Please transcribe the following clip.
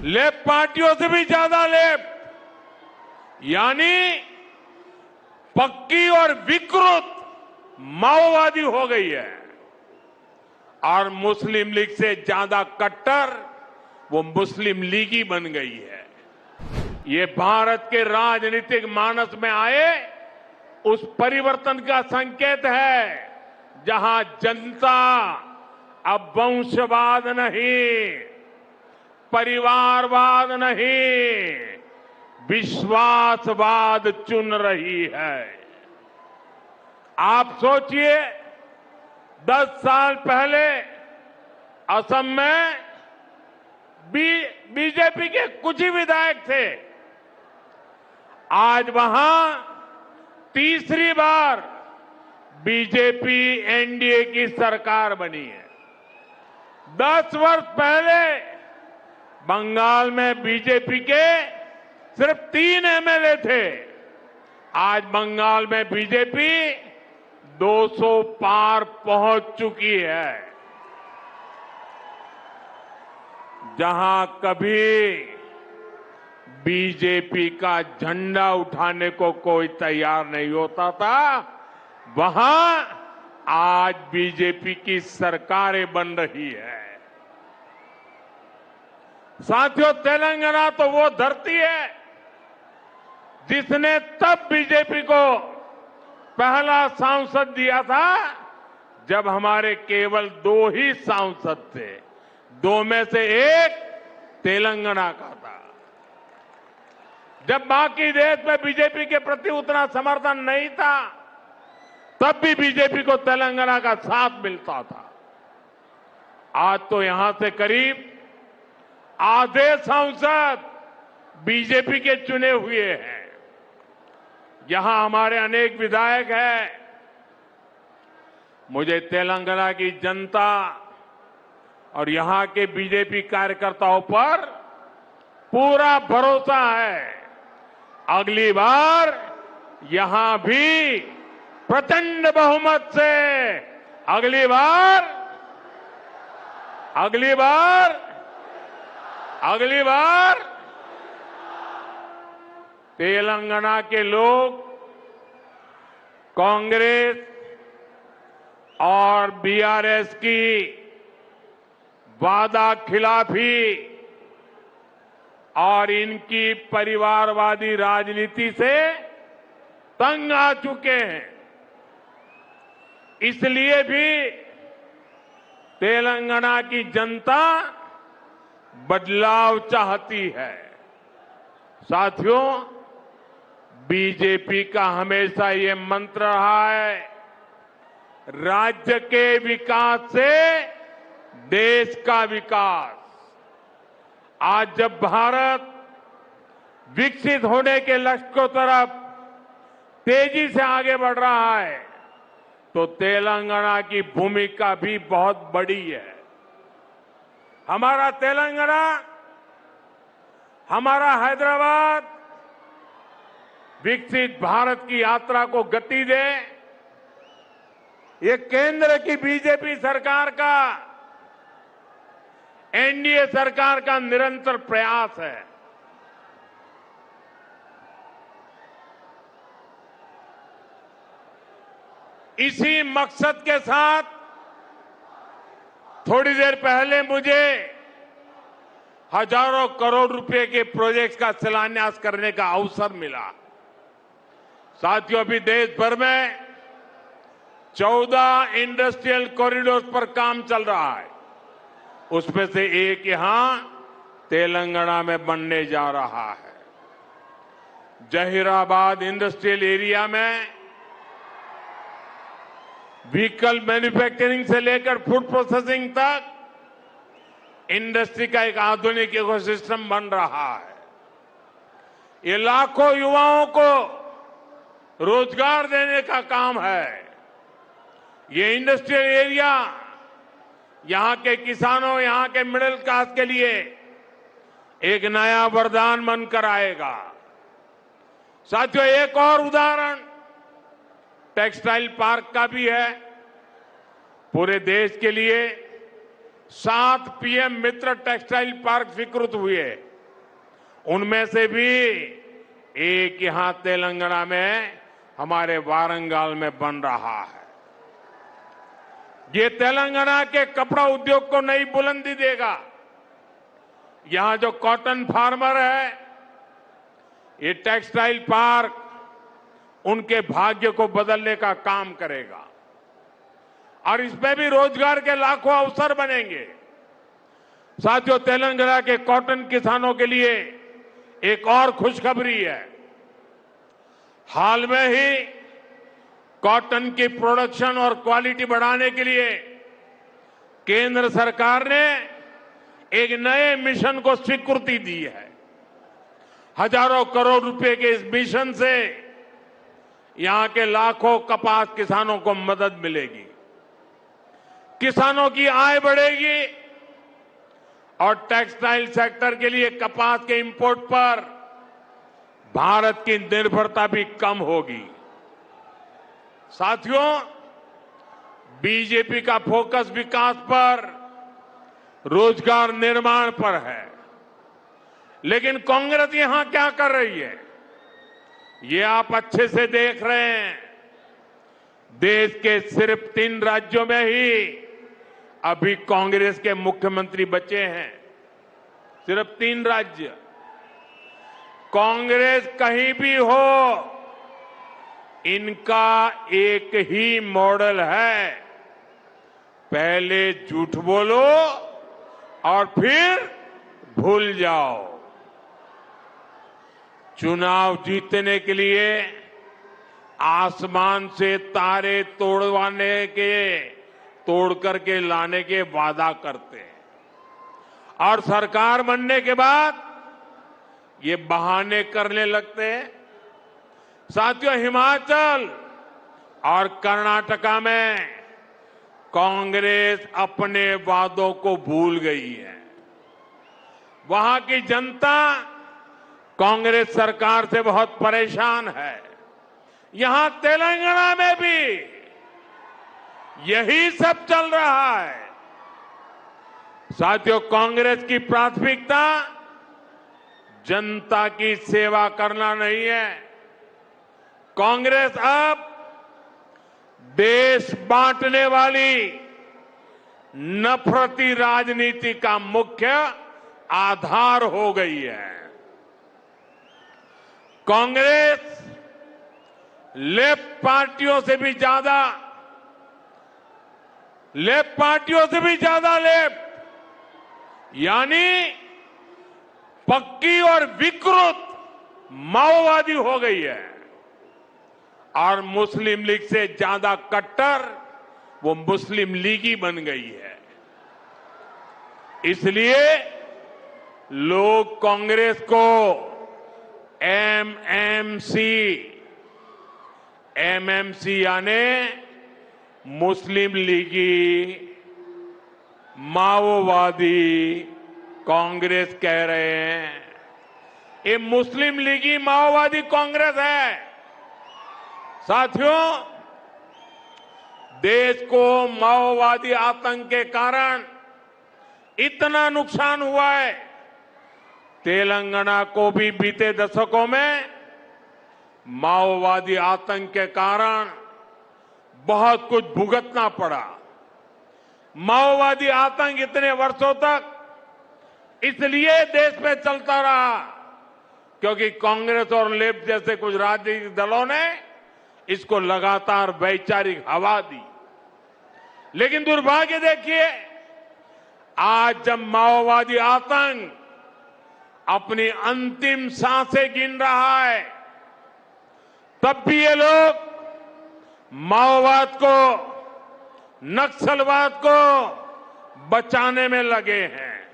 Left पार्टियों से भी ज्यादा लेफ्ट, यानी पक्की और विकृत माओवादी हो गई है। और मुस्लिम लीग से ज्यादा कट्टर वो मुस्लिम लीगी बन गई है। ये भारत के राजनीतिक मानस में आए उस परिवर्तन का संकेत है, जहां जनता अब वंशवाद नहीं, परिवारवाद नहीं, विश्वासवाद चुन रही है। आप सोचिए, 10 साल पहले असम में बीजेपी के कुछ ही विधायक थे। आज वहां तीसरी बार बीजेपी एनडीए की सरकार बनी है। 10 वर्ष पहले बंगाल में बीजेपी के सिर्फ 3 एमएलए थे। आज बंगाल में बीजेपी 200 पार पहुंच चुकी है। जहां कभी बीजेपी का झंडा उठाने को कोई तैयार नहीं होता था, वहां आज बीजेपी की सरकारें बन रही है। साथियों, तेलंगाना तो वो धरती है जिसने तब बीजेपी को पहला सांसद दिया था जब हमारे केवल 2 ही सांसद थे। 2 में से एक तेलंगाना का था। जब बाकी देश में बीजेपी के प्रति उतना समर्थन नहीं था, तब भी बीजेपी को तेलंगाना का साथ मिलता था। आज तो यहां से करीब आधे सांसद बीजेपी के चुने हुए हैं। यहां हमारे अनेक विधायक हैं। मुझे तेलंगाना की जनता और यहां के बीजेपी कार्यकर्ताओं पर पूरा भरोसा है। अगली बार यहां भी प्रचंड बहुमत से अगली बार तेलंगाना के लोग कांग्रेस और बीआरएस की वादा खिलाफी और इनकी परिवारवादी राजनीति से तंग आ चुके हैं। इसलिए भी तेलंगाना की जनता बदलाव चाहती है। साथियों, बीजेपी का हमेशा ये मंत्र रहा है, राज्य के विकास से देश का विकास। आज जब भारत विकसित होने के लक्ष्य की तरफ तेजी से आगे बढ़ रहा है, तो तेलंगाना की भूमिका भी बहुत बड़ी है। हमारा तेलंगाना, हमारा हैदराबाद विकसित भारत की यात्रा को गति दे, ये केंद्र की बीजेपी सरकार का, एनडीए सरकार का निरंतर प्रयास है। इसी मकसद के साथ थोड़ी देर पहले मुझे हजारों करोड़ रुपए के प्रोजेक्ट्स का शिलान्यास करने का अवसर मिला। साथियों, अभी देश भर में 14 इंडस्ट्रियल कॉरिडोर पर काम चल रहा है। उसमें से एक यहां तेलंगाना में बनने जा रहा है। जहीराबाद इंडस्ट्रियल एरिया में व्हीकल मैन्युफैक्चरिंग से लेकर फूड प्रोसेसिंग तक इंडस्ट्री का एक आधुनिक इकोसिस्टम बन रहा है। ये लाखों युवाओं को रोजगार देने का काम है। ये इंडस्ट्रियल एरिया यहां के किसानों, यहां के मिडिल क्लास के लिए एक नया वरदान बनकर आएगा। साथियों, एक और उदाहरण टेक्सटाइल पार्क का भी है। पूरे देश के लिए 7 पीएम मित्र टेक्सटाइल पार्क स्वीकृत हुए। उनमें से भी एक यहां तेलंगाना में हमारे वारंगल में बन रहा है। ये तेलंगाना के कपड़ा उद्योग को नई बुलंदी देगा। यहां जो कॉटन फार्मर है, ये टेक्सटाइल पार्क उनके भाग्य को बदलने का काम करेगा और इसमें भी रोजगार के लाखों अवसर बनेंगे। साथियों, तेलंगाना के कॉटन किसानों के लिए एक और खुशखबरी है। हाल में ही कॉटन की प्रोडक्शन और क्वालिटी बढ़ाने के लिए केंद्र सरकार ने एक नए मिशन को स्वीकृति दी है। हजारों करोड़ रुपए के इस मिशन से यहां के लाखों कपास किसानों को मदद मिलेगी, किसानों की आय बढ़ेगी और टेक्सटाइल सेक्टर के लिए कपास के इंपोर्ट पर भारत की निर्भरता भी कम होगी। साथियों, बीजेपी का फोकस विकास पर, रोजगार निर्माण पर है, लेकिन कांग्रेस यहां क्या कर रही है, ये आप अच्छे से देख रहे हैं। देश के सिर्फ 3 राज्यों में ही अभी कांग्रेस के मुख्यमंत्री बचे हैं। सिर्फ 3 राज्य। कांग्रेस कहीं भी हो, इनका एक ही मॉडल है, पहले झूठ बोलो और फिर भूल जाओ। चुनाव जीतने के लिए आसमान से तारे तोड़ करके लाने के वादा करते हैं और सरकार बनने के बाद ये बहाने करने लगते हैं। साथियों, हिमाचल और कर्नाटका में कांग्रेस अपने वादों को भूल गई है। वहां की जनता कांग्रेस सरकार से बहुत परेशान है। यहां तेलंगाना में भी यही सब चल रहा है। साथियों, कांग्रेस की प्राथमिकता जनता की सेवा करना नहीं है। कांग्रेस अब देश बांटने वाली नफरती राजनीति का मुख्य आधार हो गई है। कांग्रेस लेफ्ट पार्टियों से भी ज्यादा लेफ्ट यानी पक्की और विकृत माओवादी हो गई है और मुस्लिम लीग से ज्यादा कट्टर वो मुस्लिम लीगी बन गई है। इसलिए लोग कांग्रेस को एमएमसी यानी मुस्लिम लीगी माओवादी कांग्रेस कह रहे हैं। ये मुस्लिम लीगी माओवादी कांग्रेस है। साथियों, देश को माओवादी आतंक के कारण इतना नुकसान हुआ है। तेलंगाना को भी बीते दशकों में माओवादी आतंक के कारण बहुत कुछ भुगतना पड़ा। माओवादी आतंक इतने वर्षों तक इसलिए देश में चलता रहा क्योंकि कांग्रेस और लेफ्ट जैसे कुछ राजनीतिक दलों ने इसको लगातार वैचारिक हवा दी। लेकिन दुर्भाग्य देखिए, आज जब माओवादी आतंक अपनी अंतिम सांसें गिन रहा है, तब भी ये लोग माओवाद को, नक्सलवाद को बचाने में लगे हैं।